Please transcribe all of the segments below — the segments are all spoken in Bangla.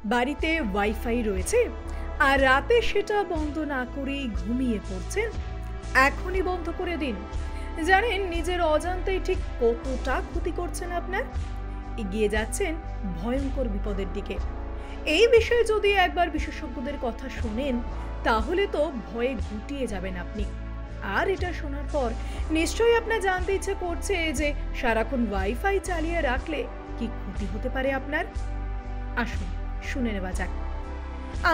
বাড়িতে ওয়াইফাই রয়েছে আর রাতে সেটা বন্ধ না করেই ঘুমিয়ে পড়ছেন, এখনই বন্ধ করে দিন। জানেন নিজের অজান্তেই ঠিক কতটা ক্ষতি করছেন আপনার, এগিয়ে যাচ্ছেন ভয়ঙ্কর বিপদের দিকে। এই বিষয়ে যদি একবার বিশেষজ্ঞদের কথা শোনেন তাহলে তো ভয়ে গুটিয়ে যাবেন আপনি। আর এটা শোনার পর নিশ্চয়ই আপনার জানতে ইচ্ছে করছে যে সারাক্ষণ ওয়াইফাই চালিয়ে রাখলে কি ক্ষতি হতে পারে আপনার। আসুন শুনে নেওয়া যাক।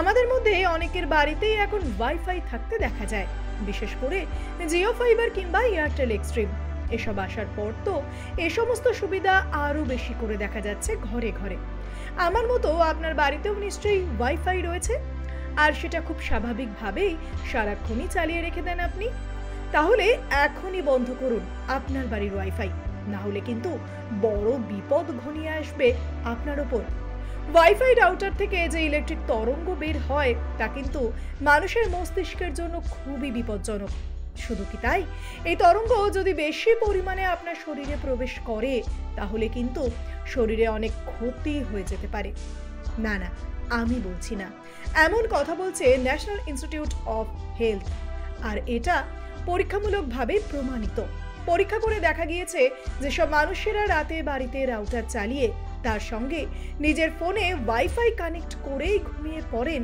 আমাদের মধ্যে অনেকের বাড়িতেই এখন ওয়াইফাই থাকতে দেখা যায়, বিশেষ করে জিও ফাইবার কিংবা এয়ারটেল এক্সট্রিম। এসব আসার পর তো এ সমস্ত সুবিধা আরো বেশি করে দেখা যাচ্ছে ঘরে ঘরে। আমার মতো আপনার বাড়িতেও নিশ্চয়ই ওয়াইফাই রয়েছে, আর সেটা খুব স্বাভাবিকভাবেই সারাক্ষণই চালিয়ে রেখে দেন আপনি। তাহলে এখনই বন্ধ করুন আপনার বাড়ির ওয়াইফাই, না হলে কিন্তু বড় বিপদ ঘনিয়ে আসবে আপনার ওপর। ওয়াইফাই রাউটার থেকে যে ইলেকট্রিক তরঙ্গ বের হয় তা কিন্তু মানুষের মস্তিষ্কের জন্য খুবই বিপজ্জনক। শুধু কি তাই, এই তরঙ্গ যদি বেশি পরিমাণে আপনার শরীরে প্রবেশ করে তাহলে কিন্তু শরীরে অনেক ক্ষতি হয়ে যেতে পারে। না না, আমি বলছি না, এমন কথা বলছে ন্যাশনাল ইনস্টিটিউট অফ হেলথ, আর এটা পরীক্ষামূলকভাবে প্রমাণিত। পরীক্ষা করে দেখা গিয়েছে যেসব মানুষেরা রাতে বাড়িতে রাউটার চালিয়ে তার সঙ্গে নিজের ফোনে ওয়াইফাই কানেক্ট করেই ঘুমিয়ে পড়েন,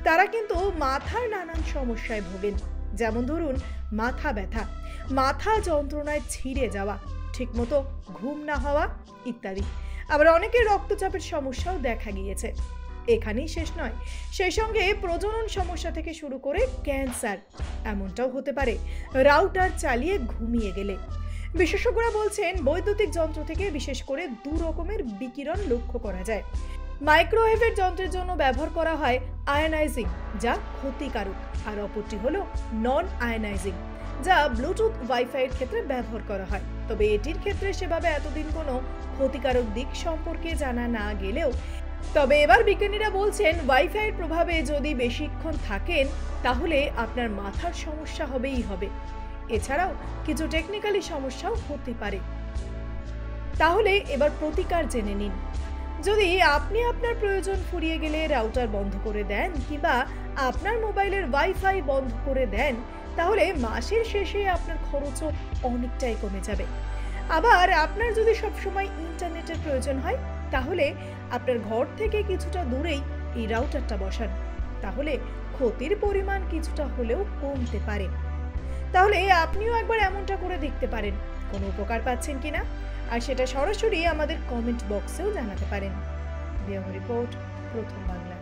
তারা কিন্তু মাথার নানান সমস্যায় ভোগেন। যেমন ধরুন মাথা ব্যথা, মাথা যন্ত্রণায় ছিঁড়ে যাওয়া, ঠিকমতো ঘুম না হওয়া ইত্যাদি। আবার অনেকের রক্তচাপের সমস্যাও দেখা গিয়েছে। এখানেই শেষ নয়, সেই সঙ্গে প্রজনন সমস্যা থেকে শুরু করে ক্যান্সার এমনটাও হতে পারে রাউটার চালিয়ে ঘুমিয়ে গেলে। বিশেষজ্ঞরা বলছেন বৈদ্যুতিক যন্ত্র থেকে বিশেষ করে দু রকমের বিকিরণ লক্ষ্য করা যায়। মাইক্রোওয়েভের যন্ত্রের জন্য ব্যবহার করা হয় আয়নাইজিং, যা ক্ষতিকারক, আর অপরটি হলো নন আয়নাইজিং, যা ব্লুটুথ ওয়াইফাইয়ের ক্ষেত্রে ব্যবহার করা হয়। তবে এটির ক্ষেত্রে সেভাবে এতদিন কোনো ক্ষতিকারক দিক সম্পর্কে জানা না গেলেও তবে এবার বিজ্ঞানীরা বলছেন ওয়াইফাইয়ের প্রভাবে যদি বেশিক্ষণ থাকেন তাহলে আপনার মাথার সমস্যা হবেই হবে। এছাড়াও কিছু টেকনিক্যালি সমস্যাও হতে পারে। তাহলে এবার প্রতিকার জেনে নিন। যদি আপনি আপনার প্রয়োজন ফুরিয়ে গেলে রাউটার বন্ধ করে দেন কিংবা আপনার মোবাইলের ওয়াইফাই বন্ধ করে দেন, তাহলে মাসের শেষে আপনার খরচও অনেকটাই কমে যাবে। আবার আপনার যদি সবসময় ইন্টারনেটের প্রয়োজন হয় তাহলে আপনার ঘর থেকে কিছুটা দূরেই এই রাউটারটা বসান, তাহলে ক্ষতির পরিমাণ কিছুটা হলেও কমতে পারে। তাহলে আপনিও একবার এমনটা করে দেখতে পারেন, কোনো উপকার পাচ্ছেন কিনা, আর সেটা সরাসরি আমাদের কমেন্ট বক্সেও জানাতে পারেন। ব্যুরো রিপোর্ট, প্রথম বাংলা।